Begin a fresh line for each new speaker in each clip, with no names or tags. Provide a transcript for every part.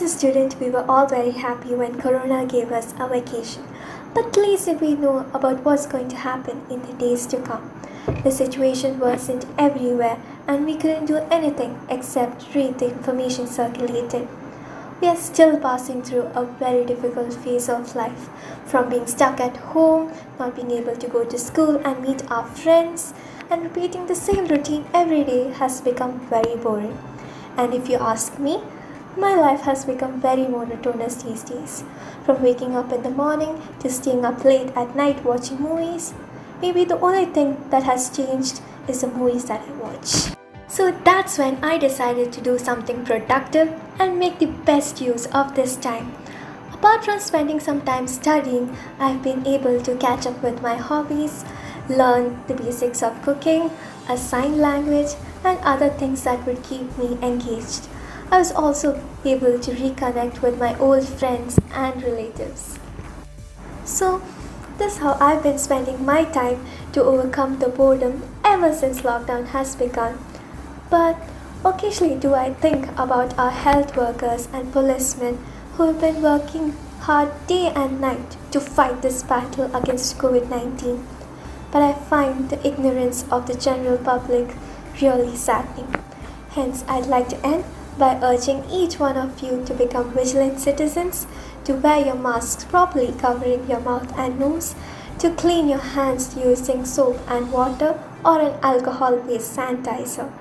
As a student, we were all very happy when Corona gave us a vacation. But little did we know about what's going to happen in the days to come. The situation worsened everywhere, and we couldn't do anything except read the information circulated. We are still passing through a very difficult phase of life, from being stuck at home, not being able to go to school and meet our friends, and repeating the same routine every day has become very boring. And if you ask me, my life has become very monotonous these days. From waking up in the morning to staying up late at night watching movies, maybe the only thing that has changed is the movies that I watch. So that's when I decided to do something productive and make the best use of this time. Apart from spending some time studying, I've been able to catch up with my hobbies, learn the basics of cooking, a sign language, and other things that would keep me engaged. I was also able to reconnect with my old friends and relatives. So, this is how I've been spending my time to overcome the boredom ever since lockdown has begun. But occasionally do I think about our health workers and policemen who have been working hard day and night to fight this battle against COVID-19. But I find the ignorance of the general public really saddening. Hence, I'd like to end by urging each one of you to become vigilant citizens, to wear your masks properly covering your mouth and nose, to clean your hands using soap and water or an alcohol-based sanitizer.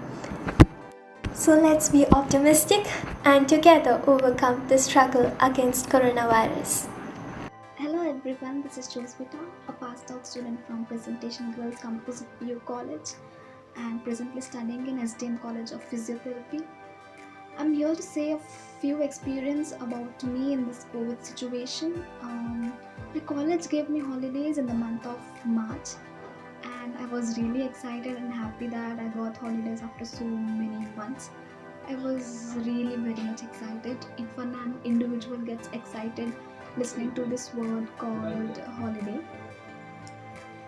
So let's be optimistic and together overcome the struggle against coronavirus.
Hello everyone, this is Joesvita, a passed out student from Presentation Girls Composite PU College and presently studying in SDM College of Physiotherapy. I'm here to say a few experience about me in this COVID situation. My college gave me holidays in the month of March, and I was really excited and happy that I got holidays after so many months. I was really very much excited. If an individual gets excited listening to this word called holiday,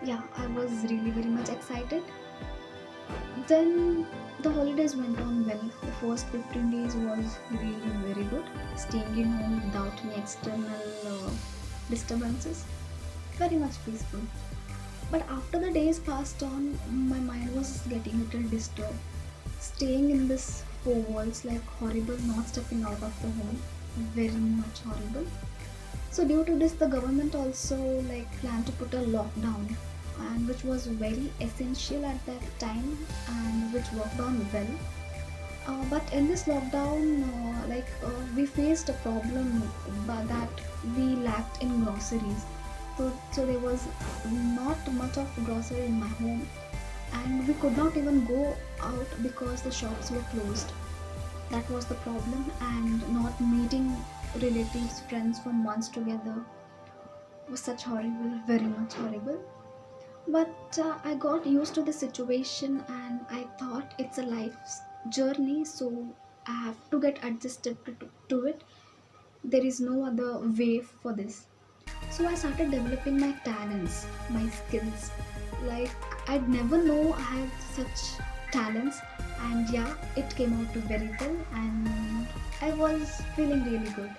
yeah, I was really very much excited. Then the holidays went on well. The first 15 days was really very good. Staying in home without any external disturbances. Very much peaceful. But after the days passed on, my mind was getting a little disturbed. Staying in this four walls, like horrible, not stepping out of the home. Very much horrible. So due to this, the government also planned to put a lockdown, and which was very essential at that time and which worked on well. But in this lockdown, we faced a problem that we lacked in groceries. So there was not much of grocery in my home, and we could not even go out because the shops were closed. That was the problem, and not meeting relatives, friends for months together was such horrible, very much horrible. But I got used to the situation, and I thought it's a life's journey, so I have to get adjusted to it. There is no other way for this. So I started developing my talents, my skills. Like, I'd never know I had such talents, and yeah, it came out very well, and I was feeling really good.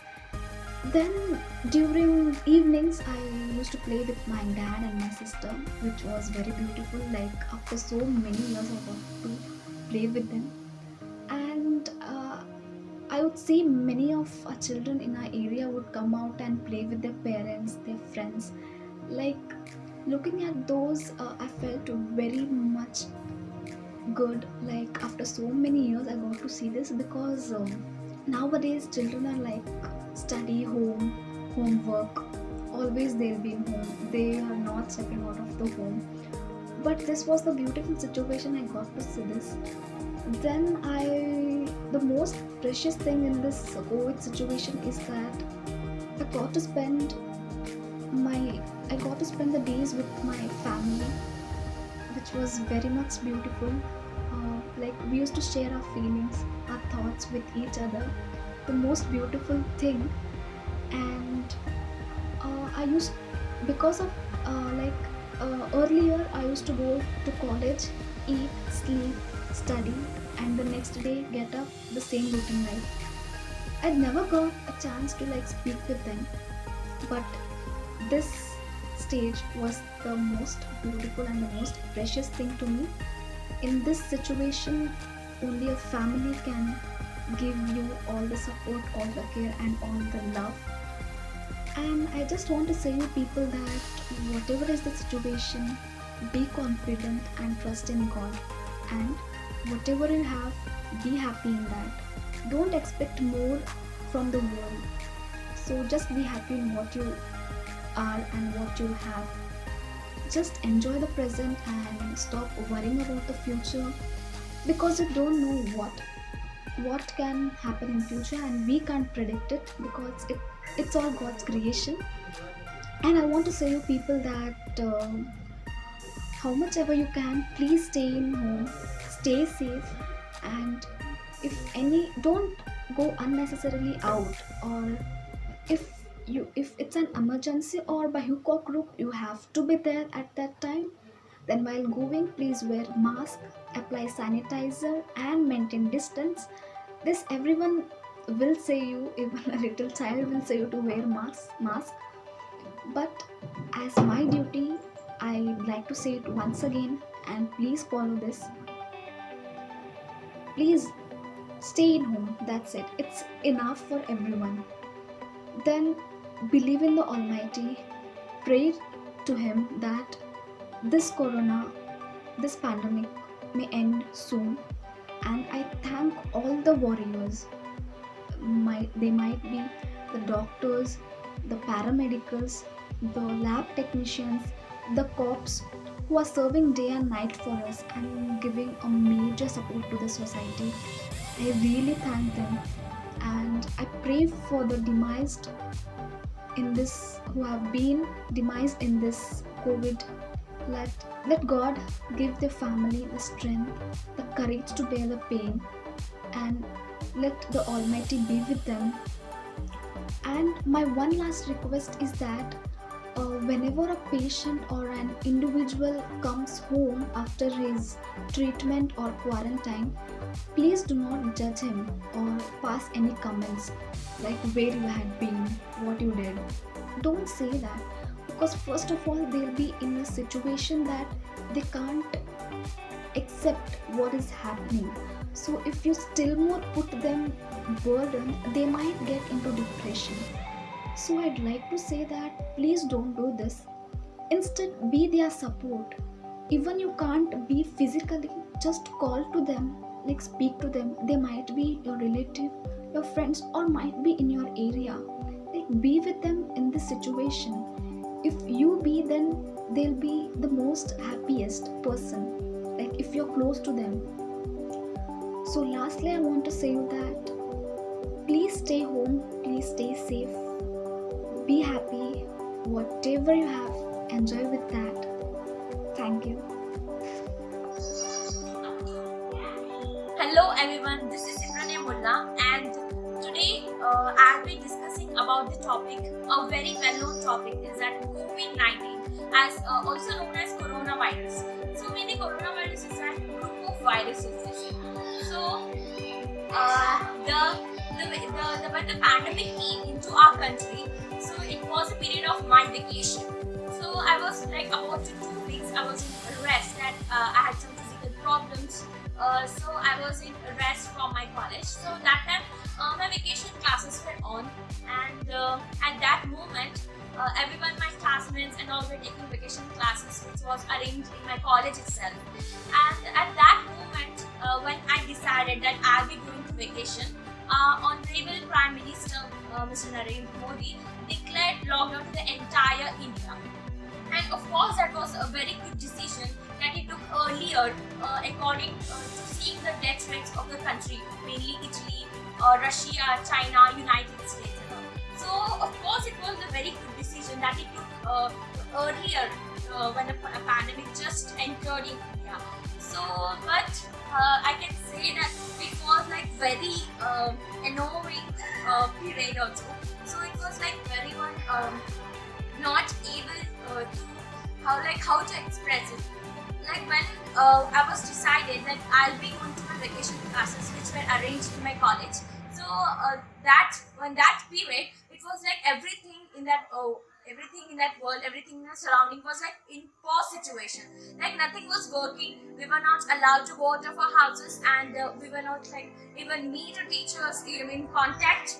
Then during evenings, I used to play with my dad and my sister, which was very beautiful. Like, after so many years, I got to play with them, and I would see many of our children in our area would come out and play with their parents, their friends. Like, looking at those, I felt very much good. Like, after so many years, I got to see this because nowadays children are like study, homework. Always they'll be in home. They are not stepping out of the home. But this was the beautiful situation. I got to see this. Then the most precious thing in this COVID situation is that I got to spend the days with my family, which was very much beautiful. We used to share our feelings, our thoughts with each other. The most beautiful thing. And I used because of earlier I used to go to college, eat, sleep, study, and the next day get up the same routine life. I never got a chance to speak with them, but this stage was the most beautiful and the most precious thing to me. In this situation, only a family can give you all the support, all the care, and all the love. And I just want to say you people that whatever is the situation, be confident and trust in God. And whatever you have, be happy in that. Don't expect more from the world. So just be happy in what you are and what you have. Just enjoy the present and stop worrying about the future, because you don't know what can happen in future, and we can't predict it because it's all God's creation. And I want to say you people that how much ever you can, please stay in home, stay safe, and don't go unnecessarily out. Or if it's an emergency or by hook or crook you have to be there at that time, then while going, please wear mask, apply sanitizer, and maintain distance. This everyone will say you, even a little child will say you to wear mask. But as my duty, I like to say it once again, and please follow this. Please stay in home. That's it. It's enough for everyone. Then believe in the Almighty. Pray to Him that this corona, this pandemic may end soon. And I thank all the warriors. They might be the doctors, the paramedicals, the lab technicians, the cops who are serving day and night for us and giving a major support to the society. I really thank them, and I pray for the demised in this, who have been demised in this COVID. Let God give their family the strength, the courage to bear the pain, and let the Almighty be with them. And my one last request is that whenever a patient or an individual comes home after his treatment or quarantine, please do not judge him or pass any comments like where you had been, what you did. Don't say that, because first of all they'll be in a situation that they can't accept what is happening. So if you still more put them burden, they might get into depression. So I'd like to say that please don't do this. Instead, be their support. Even you can't be physically, just call to them, speak to them. They might be your relative, your friends, or might be in your area. Be with them in this situation. If you be, then they'll be the most happiest person. If you're close to them. So lastly, I want to say you that please stay home, please stay safe, be happy, whatever you have, enjoy with that. Thank you.
Hello everyone, this is Simran Mulla, and today I'll be discussing about the topic, a very well-known topic, is that COVID-19, as also known as coronavirus. So when the coronavirus is a group of viruses. So when the pandemic came into our country, so it was a period of my vacation. So I was about 2 weeks, I was in rest, and I had some physical problems. So I was in rest from my college. So that time my vacation classes were on, and at that moment everyone, my classmates and all were taking vacation classes, which was arranged in my college itself. And at that moment when I decided that I'll be going to vacation, Honorable Prime Minister Mr. Narendra Modi declared lockdown to the entire India. And of course that was a very good decision that he took earlier, according to seeing the death rates of the country, mainly Italy, Russia, China, United States and all. So of course it was a very good decision that he took earlier, when the pandemic just entered in India. So but I can say that it was very annoying period also. So it was very one not able to how to express it. When I was decided that I'll be going to my vacation classes, which were arranged in my college. So that when that period, it was like everything in that world, everything in the surrounding was like in pause situation. Like nothing was working. We were not allowed to go out of our houses, and we were not like even meet our teachers, even contact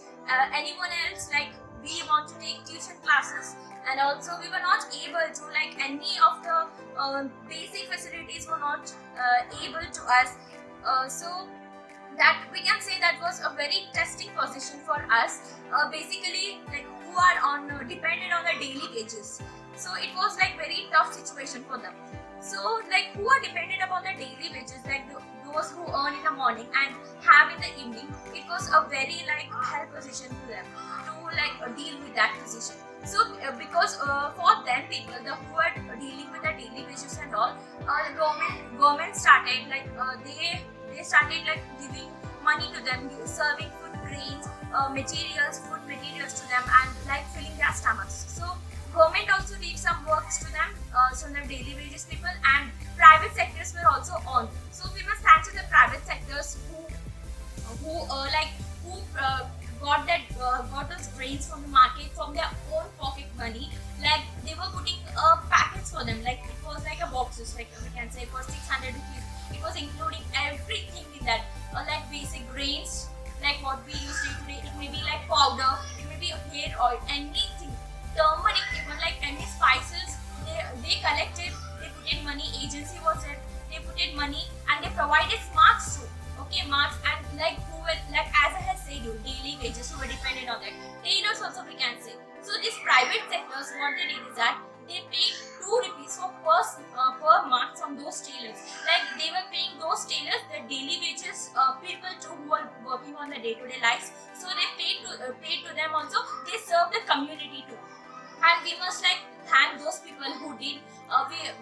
anyone else. Like we want to take tuition classes, and also we were not able to like any of the basic facilities were not able to us. So that we can say that was a very testing position for us, basically like who are on dependent on the daily wages. So it was like very tough situation for them. So like who are dependent upon the daily wages, like those who earn in the morning and have in the evening, it was a very like hard position to them to like deal with that position. So because for them people the who are dealing with the daily wages and all, the government started like they started like giving money to them, serving food grains, food materials to them, and like filling their stomachs. So government also did some works to them, so the daily wages people, and private sectors were also on. So we must thank to the private sectors who got those grains from the market from their own pocket money. Like they were putting packets for them, like it was like a boxes, like we can say for 600 rupees. It was including everything in that, like basic grains, like what we use day to day. It may be like powder, it may be hair oil, anything, turmeric, even like any spices. They collected, they put in money. Agency was there, they put in money, and they provided marks too. Okay, marks, and like who were like as I have said, you daily wages who were dependent on that. Tailors also we can say. So these private sectors, what they did is that they paid 2 rupees for per month from those tailors. Like they were paying those tailors the daily wages, people too who are working on the day-to-day lives. So they paid to them also. They serve the community too, and we must like thank those people who did.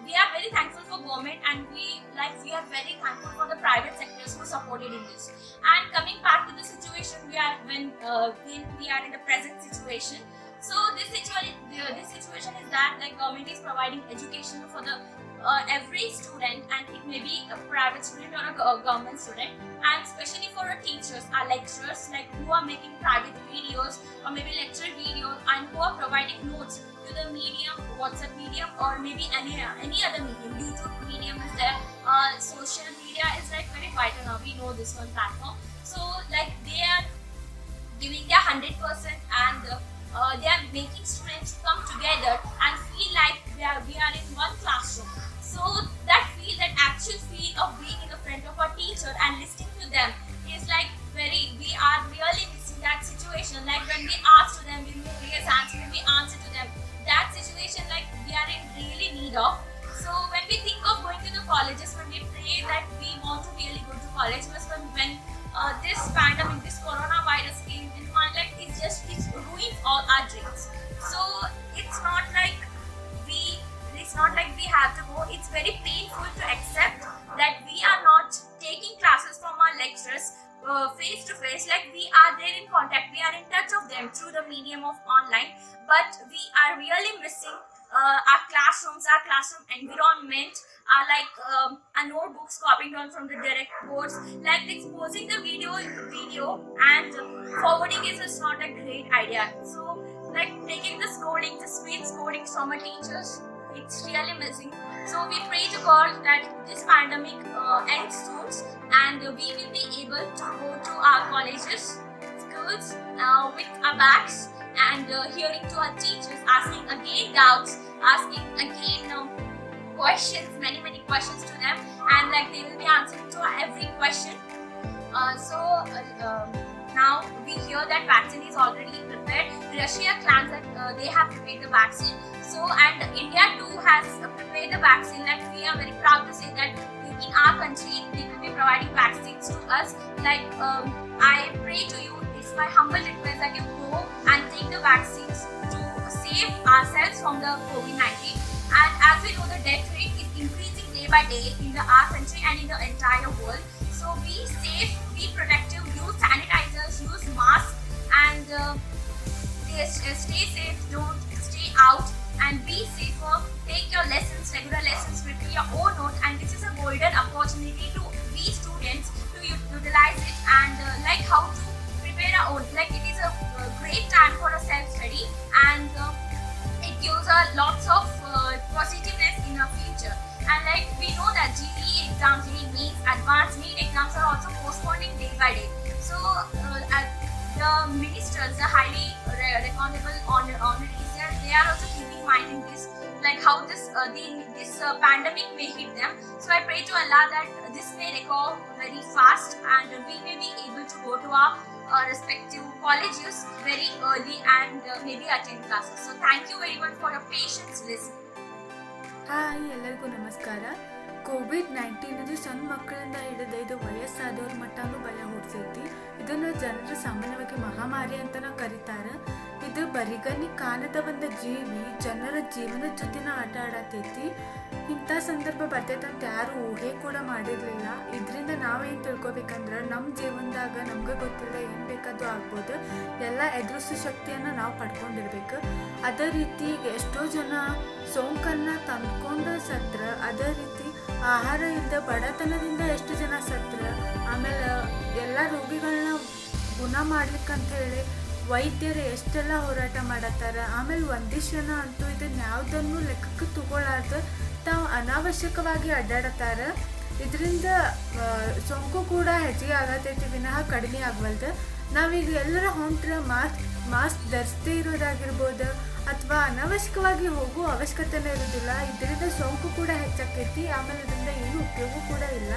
We are very thankful for government, and we are very thankful for the private sectors who supported in this. And coming back to the situation when we are in the present situation. So this situation is that like government is providing education for the every student, and it may be a private student or a government student, and especially for our teachers, our lecturers, like who are making private videos or maybe lecture videos, and who are providing notes to the medium, WhatsApp medium, or maybe any other medium. YouTube medium is there. Social media is like very vital now. We know this one platform. So like they are giving their 100%, and they are making students come together and feel like we are in one classroom. So that actual feel of being in the front of our teacher and listening to them is like we are really missing that situation. Like when we ask to them, we raise hands, when we answer to them, that situation like we are in really need of. So when we think of going to the colleges, when we pray that we want to really go to college, but when this pandemic, this coronavirus came in, like it's ruined all our dreams. So it's not like we have to go. It's very painful to accept that we are not taking classes from our lecturers face to face. Like we are there in contact, we are in touch of them through the medium of online, but we are really missing our classrooms, our classroom environment, our notebooks copied down from the direct boards. Like exposing the video and forwarding is just not a great idea. So like taking the sweet scoldings from our teachers, it's really missing. So we pray to God that this pandemic ends soon, and we will be able to go to our colleges, schools with our bags, and hearing to our teachers, asking again doubts, asking again questions, many questions to them, and like they will be answering to every question. Now we hear that vaccine is already prepared. Russia claims that they have prepared the vaccine. So and India too has prepared the vaccine. Like we are very proud to say that in our country they will be providing vaccines to us. Like I pray to you, it's my humble request that you go and take the vaccines to save ourselves from the COVID-19. And as we know, the death rate is increasing day by day in our country and in the entire world. So be safe, be protective, use sanitizers, use masks, and stay safe, don't stay out, and be safer. Take your lessons, regular lessons, prepare your own notes, and this is a golden opportunity to we students to utilize it, and like how to prepare their own. Like it is a great time for a self-study, and it gives lots of positiveness in our future. And like we know that GE exams, GE means advanced NEET exams are also postponing day by day. So the ministers, the highly recognizable honorees, they are also keeping mind in this, like how this pandemic may hit them. So I pray to Allah that this may recover very fast and we may be able to go to our respective colleges very early and maybe attend classes. So thank you very much for your patience listening.
Hi, ಎಲ್ಲರಿಗೂ ನಮಸ್ಕಾರ. COVID-19 ಇದು ಸಣ್ಣ ಮಕ್ಕಳಿಂದ ಹಿಡಿದು ಇದು ವಯಸ್ಸಾದವ್ರ ಮಟ್ಟನೂ ಭಯ ಹುಟ್ಟಿಸೈತಿ. ಇದನ್ನು ಜನರು ಸಾಮಾನ್ಯವಾಗಿ ಮಹಾಮಾರಿ ಅಂತಲೂ ಕರೀತಾರೆ. ಇದು ಬರಿಗಣ್ಣಿ ಕಾಣದ ಒಂದು ಜೀವಿ ಜನರ ಜೀವನದ ಜೊತೆನ ಆಟ ಆಡತೈತಿ. ಇಂಥ ಸಂದರ್ಭ ಬರ್ತೈತೆ ಅಂತ ಯಾರು ಊಹೆ ಕೂಡ ಮಾಡಿರಲಿಲ್ಲ. ಇದರಿಂದ ನಾವೇನು ತಿಳ್ಕೊಬೇಕಂದ್ರೆ ನಮ್ಮ ಜೀವನದಾಗ ನಮ್ಗೆ ಗೊತ್ತಿಲ್ಲ ಏನು ಬೇಕಾದರೂ ಆಗ್ಬೋದು. ಎಲ್ಲ ಎದುರಿಸೋ ಶಕ್ತಿಯನ್ನು ನಾವು ಪಡ್ಕೊಂಡಿರ್ಬೇಕು. ಅದೇ ರೀತಿ ಎಷ್ಟೋ ಜನ ಸೋಂಕನ್ನು ತಂದ್ಕೊಂಡು ಸತ್ರ, ಅದೇ ರೀತಿ ಆಹಾರ ಇಲ್ಲದೆ ಬಡತನದಿಂದ ಎಷ್ಟು ಜನ ಸತ್ರ. ಆಮೇಲೆ ಎಲ್ಲ ರೋಗಿಗಳನ್ನ ಗುಣ ಮಾಡ್ಲಿಕ್ಕಂತ ಹೇಳಿ ವೈದ್ಯರು ಎಷ್ಟೆಲ್ಲ ಹೋರಾಟ ಮಾಡತ್ತಾರ. ಆಮೇಲೆ ಒಂದಿಷ್ಟು ಜನ ಅಂತೂ ಇದನ್ನ ಯಾವುದನ್ನು ಲೆಕ್ಕಕ್ಕೆ ತಗೊಳ್ಳಾರ್ದು ತಾವು ಅನಾವಶ್ಯಕವಾಗಿ ಅಡ್ಡಾಡತ್ತಾರ. ಇದರಿಂದ ಸೋಂಕು ಕೂಡ ಹೆಚ್ಚಿಗೆ ಆಗತೈತಿ ವಿನಃ ಕಡಿಮೆ ಆಗವಲ್ದು. ನಾವೀಗ ಎಲ್ಲರ ಹೊಂಟ್ರೆ ಮಾಸ್ಕ್ ಧರಿಸದೇ ಇರೋದಾಗಿರ್ಬೋದು ಅಥವಾ ಅನಾವಶ್ಯಕವಾಗಿ ಹೋಗೋ ಅವಶ್ಯಕತೆನೇ ಇರೋದಿಲ್ಲ. ಇದರಿಂದ ಸೋಂಕು ಕೂಡ ಹೆಚ್ಚಾಕೈತಿ. ಆಮೇಲೆ ಇದರಿಂದ ಏನೂ ಉಪಯೋಗ ಕೂಡ ಇಲ್ಲ.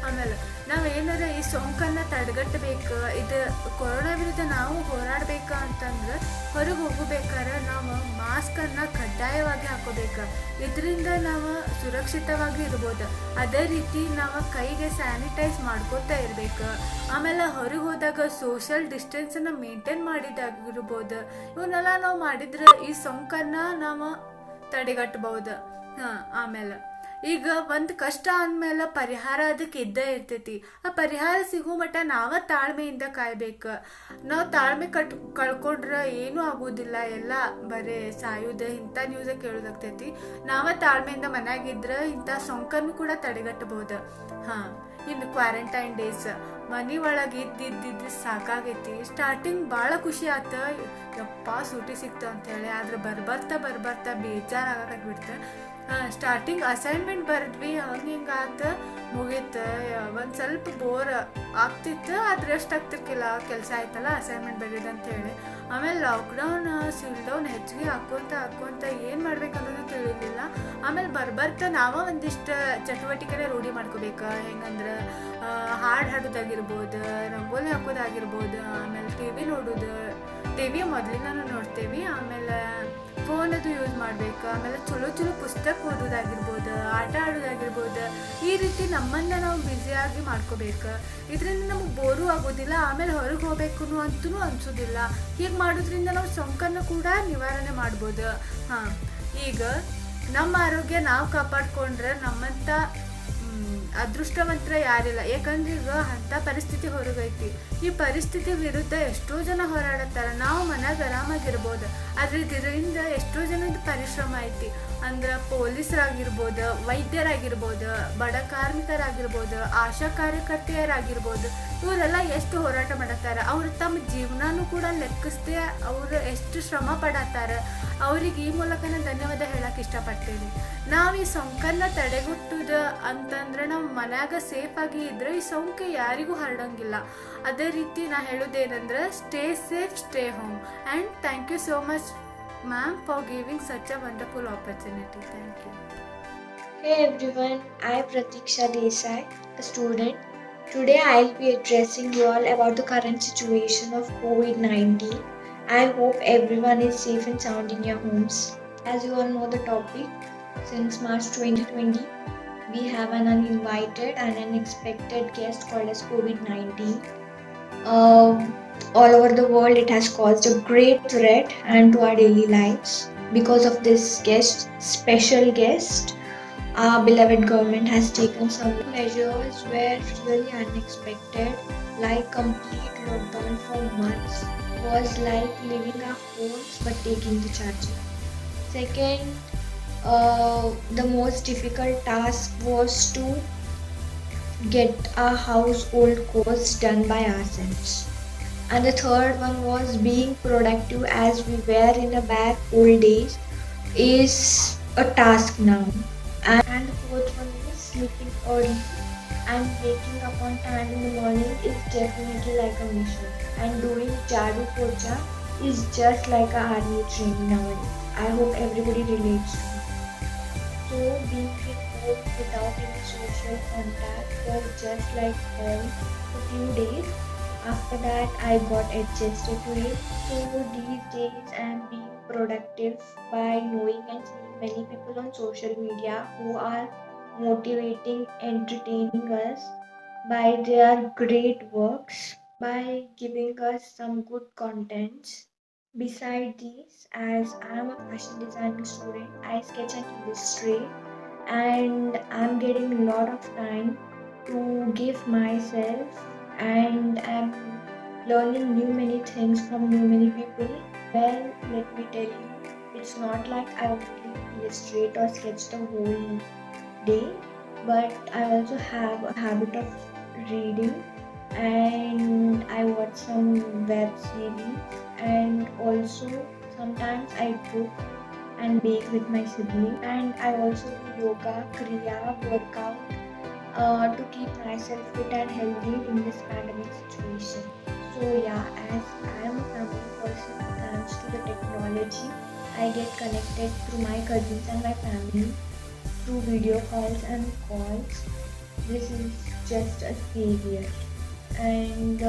ಆಮೇಲೆ ನಾವು ಏನಾರ ಈ ಸೋಂಕನ್ನು ತಡೆಗಟ್ಟಬೇಕು, ಇದು ಕೊರೋನಾ ವಿರುದ್ಧ ನಾವು ಹೋರಾಡಬೇಕು ಅಂತಂದ್ರೆ ಹೊರಗೆ ಹೋಗಬೇಕಾದ್ರೆ ನಾವು ಮಾಸ್ಕನ್ನು ಕಡ್ಡಾಯವಾಗಿ ಹಾಕೋಬೇಕು. ಇದರಿಂದ ನಾವು ಸುರಕ್ಷಿತವಾಗಿ ಇರ್ಬೋದು. ಅದೇ ರೀತಿ ನಾವು ಕೈಗೆ ಸ್ಯಾನಿಟೈಸ್ ಮಾಡ್ಕೋತಾ ಇರಬೇಕು. ಆಮೇಲೆ ಹೊರಗೆ ಹೋದಾಗ ಸೋಷಿಯಲ್ ಡಿಸ್ಟೆನ್ಸನ್ನು ಮೇಂಟೈನ್ ಮಾಡಿದಾಗಿರ್ಬೋದು. ಇವನ್ನೆಲ್ಲ ನಾವು ಮಾಡಿದ್ರೆ ಈ ಸೋಂಕನ್ನು ನಾವು ತಡೆಗಟ್ಟಬಹುದು. ಆಮೇಲೆ ಈಗ ಒಂದು ಕಷ್ಟ ಅಂದಮೇಲೆ ಪರಿಹಾರ ಅದಕ್ಕೆ ಇದ್ದೇ ಇರ್ತೈತಿ. ಆ ಪರಿಹಾರ ಸಿಗೋ ಮಟ್ಟ ನಾವು ತಾಳ್ಮೆಯಿಂದ ಕಾಯ್ಬೇಕು. ನಾವು ತಾಳ್ಮೆ ಕಳ್ಕೊಂಡ್ರೆ ಏನೂ ಆಗೋದಿಲ್ಲ. ಎಲ್ಲ ಬರೀ ಸಾಯೋದು ಇಂಥ ನ್ಯೂಸೇ ಕೇಳೋದಾಗ್ತೈತಿ. ನಾವು ತಾಳ್ಮೆಯಿಂದ ಮನ್ಯಾಗಿದ್ರೆ ಇಂಥ ಸೋಂಕನ್ನು ಕೂಡ ತಡೆಗಟ್ಟಬಹುದು. ಇನ್ನು ಕ್ವಾರಂಟೈನ್ ಡೇಸ್ ಮನೆ ಒಳಗೆ ಇದ್ದಿದ್ದು ಸಾಕಾಗೈತಿ. ಸ್ಟಾರ್ಟಿಂಗ್ ಭಾಳ ಖುಷಿ ಆತ, ಯಪ್ಪ ಸೂಟಿ ಸಿಕ್ತು ಅಂತೇಳಿ. ಆದ್ರೆ ಬರ್ಬರ್ತಾ ಬೇಜಾರಾಗಬಿಡ್ತು. ಸ್ಟಾರ್ಟಿಂಗ್ ಅಸೈನ್ಮೆಂಟ್ ಬರೆದ್ವಿ, ಹಿಂಗಾತ ಮುಗೀತು. ಒಂದು ಸ್ವಲ್ಪ ಬೋರ್ ಆಗ್ತಿತ್ತು, ಆದ್ರೆ ಎಷ್ಟು ಆಗ್ತಿರ್ಕಿಲ್ಲ, ಕೆಲಸ ಆಯ್ತಲ್ಲ ಅಸೈನ್ಮೆಂಟ್ ಬರೀದು ಅಂತೇಳಿ. ಆಮೇಲೆ ಲಾಕ್ಡೌನ್ ಸೀಲ್ಡೌನ್ ಹೆಚ್ಚಿಗೆ ಹಾಕ್ಕೊಂತ ಏನು ಮಾಡ್ಬೇಕು ಅನ್ನೋದು ತಿಳಿಲಿಲ್ಲ. ಆಮೇಲೆ ಬರ್ತಾ ನಾವು ಒಂದಿಷ್ಟು ಚಟುವಟಿಕೆನೇ ರೂಢಿ ಮಾಡ್ಕೋಬೇಕು. ಹೆಂಗಂದ್ರೆ ಹಾಡು ಹಾಡೋದಾಗಿರ್ಬೋದು, ರಂಗೋಲಿ ಹಾಕೋದಾಗಿರ್ಬೋದು, ಆಮೇಲೆ ಟಿವಿ ನೋಡೋದು. ಟಿವಿ ಮೊದಲಿಂದನೂ ನೋಡ್ತೇವೆ. ಆಮೇಲೆ ಫೋನದು ಯೂಸ್ ಮಾಡಬೇಕು. ಆಮೇಲೆ ಚಲೋ ಪುಸ್ತಕ ಓದೋದಾಗಿರ್ಬೋದು, ಆಟ ಆಡೋದಾಗಿರ್ಬೋದು. ಈ ರೀತಿ ನಮ್ಮನ್ನು ನಾವು ಬ್ಯುಸಿಯಾಗಿ ಮಾಡ್ಕೋಬೇಕು. ಇದರಿಂದ ನಮಗೆ ಬೋರು ಆಗೋದಿಲ್ಲ. ಆಮೇಲೆ ಹೊರಗೆ ಹೋಗ್ಬೇಕು ಅಂತೂ ಅನಿಸೋದಿಲ್ಲ. ಹೀಗೆ ಮಾಡೋದ್ರಿಂದ ನಾವು ಸೋಂಕನ್ನು ಕೂಡ ನಿವಾರಣೆ ಮಾಡ್ಬೋದು. ಈಗ ನಮ್ಮ ಆರೋಗ್ಯ ನಾವು ಕಾಪಾಡಿಕೊಂಡ್ರೆ ನಮ್ಮಂಥ ಅದೃಷ್ಟವಂತರ ಯಾರಿಲ್ಲ. ಯಾಕಂದ್ರೆ ಈಗ ಅಂಥ ಪರಿಸ್ಥಿತಿ ಹೊರಗೈತಿ. ಈ ಪರಿಸ್ಥಿತಿ ವಿರುದ್ಧ ಎಷ್ಟೋ ಜನ ಹೋರಾಡತ್ತಾರ. ನಾವು ಮನ್ಯಾಗ ಆರಾಮಾಗಿರ್ಬೋದು, ಆದರೆ ಇದರಿಂದ ಎಷ್ಟೋ ಜನದ ಪರಿಶ್ರಮ ಐತಿ. ಅಂದ್ರೆ ಪೊಲೀಸರಾಗಿರ್ಬೋದು, ವೈದ್ಯರಾಗಿರ್ಬೋದು, ಬಡ ಕಾರ್ಮಿಕರಾಗಿರ್ಬೋದು, ಆಶಾ ಕಾರ್ಯಕರ್ತೆಯರಾಗಿರ್ಬೋದು, ಇವರೆಲ್ಲ ಎಷ್ಟು ಹೋರಾಟ ಮಾಡತ್ತಾರ. ಅವ್ರು ತಮ್ಮ ಜೀವನನೂ ಕೂಡ ಲೆಕ್ಕಿಸ್ದೆ ಅವರು ಎಷ್ಟು ಶ್ರಮ ಪಡತ್ತಾರ. ಅವ್ರಿಗೆ ಈ ಮೂಲಕ ನಾನು ಧನ್ಯವಾದ ಹೇಳಕ್ಕೆ ಇಷ್ಟಪಡ್ತೀನಿ. ನಾವು ಈ ಸೋಂಕನ್ನು ತಡೆಗಟ್ಟುದು ಅಂತಂದ್ರೆ ನಾವು ಮನ್ಯಾಗ ಸೇಫಾಗಿ ಇದ್ರೆ ಈ ಸೋಂಕು ಯಾರಿಗೂ ಹರಡಂಗಿಲ್ಲ. ಅದೇ ರೀತಿ ನಾ ಹೇಳೋದೇನೆಂದ್ರೆ stay safe, stay home. And thank you so much ma'am for giving such a wonderful opportunity. Thank you.
Hey everyone, I am Pratiksha Desai, a student. Today I will be addressing you all about the current situation of COVID-19. I hope everyone is safe and sound in your homes. As you all know the topic, since March 2020, we have an uninvited and unexpected guest called as COVID-19. All over the world it has caused a great threat and to our daily lives. Because of this special guest, our beloved government has taken some measures were really unexpected, like complete lockdown for months was like leaving our phones but taking the charger. Second, the most difficult task was to get our household chores done by ourselves. And the third one was being productive as we were in the back old days is a task now. And the fourth one is sleeping early and waking up on time in the morning is definitely like a mission. And doing Jadu Pocha is just like a army training nowadays. I hope everybody relates to it. So being at home without any social contact was just like hell for few days. After that I got adjusted to it. So these days I am being productive by knowing and seeing many people on social media who are motivating, entertaining us by their great works, by giving us some good contents. Beside these, as I am a fashion designing student, I sketch and illustrate, and I'm getting a lot of time to give myself, and I'm learning new many things from new many people. Well, let me tell you, it's not like I only illustrate or sketch the whole day, but I also have a habit of reading, and I watch some web series, and also sometimes I cook and bake with my sibling, and I also do yoga, kriya, workout to keep myself fit and healthy in this pandemic situation. So yeah, as I am a family person, thanks to the technology, I get connected through my cousins and my family through video calls and calls. This is just a savior. And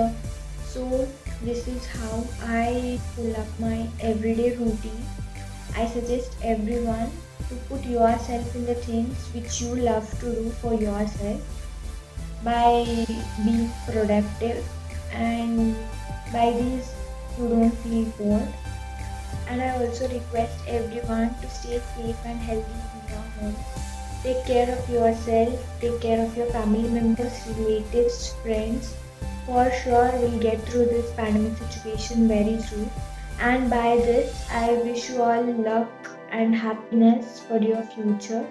so this is how I pull up my everyday routine. I suggest everyone to put yourself in the things which you love to do for yourself by being productive, and by this you don't feel bored. And I also request everyone to stay safe and healthy in your home. Take care of yourself, take care of your family members, relatives, friends. For sure, we'll get through this pandemic situation very soon. And by this, I wish you all luck and happiness for your future.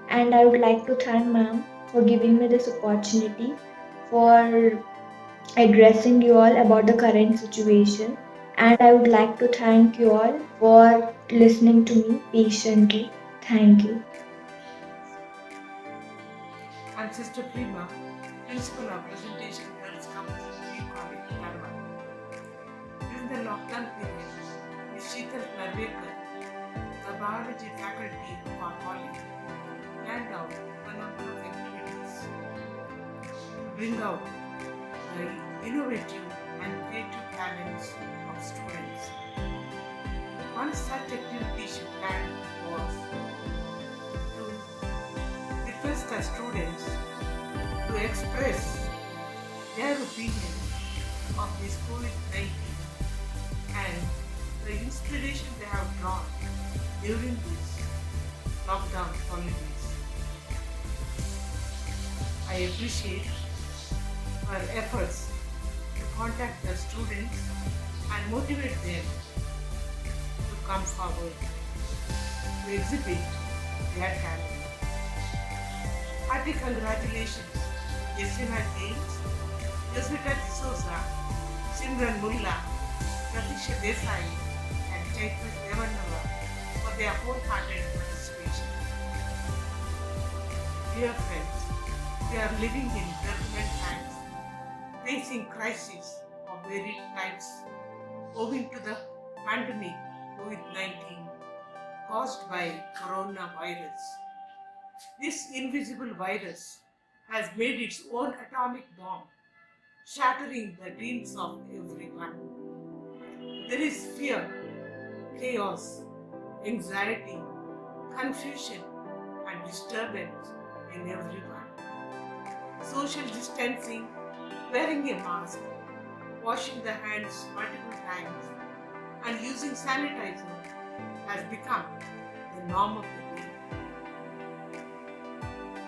And I would like to thank ma'am for giving me this opportunity for addressing you all about the current situation. And I would like to thank you all for listening to me patiently. Thank you.
I'm Sister Prima, Principal of Presentation Girls Campus Degree College, Dharwad. During the lockdown period, Ms. Chaitra Revannavar, the biology faculty of our college, planned out a number of activities to bring out the innovative and creative talents of students. One such activity she planned was to request the students to express their opinion of this COVID-19 and the inspiration they have drawn during this lockdown holidays. I appreciate her efforts to contact the students and motivate them to come forward to exhibit their talent. Hearty congratulations, Jessina James, Joesvita Dsouza, Simran Mulla, Pratiksha Desai, and Chaitra Revannavar for their wholehearted participation. Dear friends, we are living in turbulent times, facing crises of varied types owing to the pandemic COVID-19 caused by coronavirus. This invisible virus has made its own atomic bomb, shattering the dreams of everyone. There is fear, chaos, anxiety, confusion, and disturbance in everyone. Social distancing, wearing a mask, washing the hands multiple times, and using sanitizer has become the norm of the day.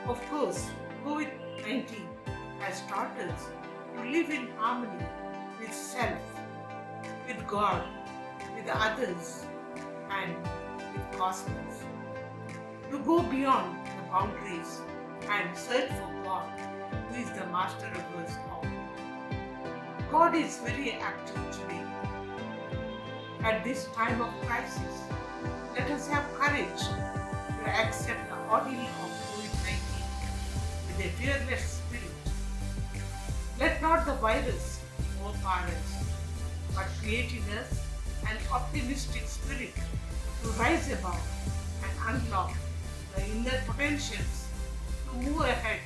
Of course, COVID-19 has taught us to live in harmony with self, with God, with others, and with cosmos. To go beyond the boundaries and search for God, who is the master of us all. God is very active today. At this time of crisis, let us have courage to accept the ordeal of COVID-19 with a fearless spirit. Let not the virus overpower us, but create in us an optimistic spirit to rise above and unlock the inner potentials to move ahead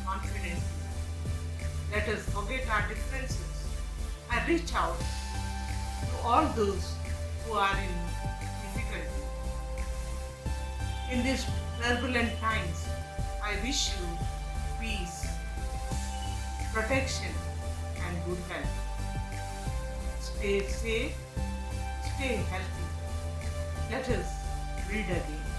confidently. Let us forget our differences and reach out to all those who are in difficulty. In these turbulent times, I wish you peace, protection, and good health. Stay safe, stay healthy. Let us breathe again.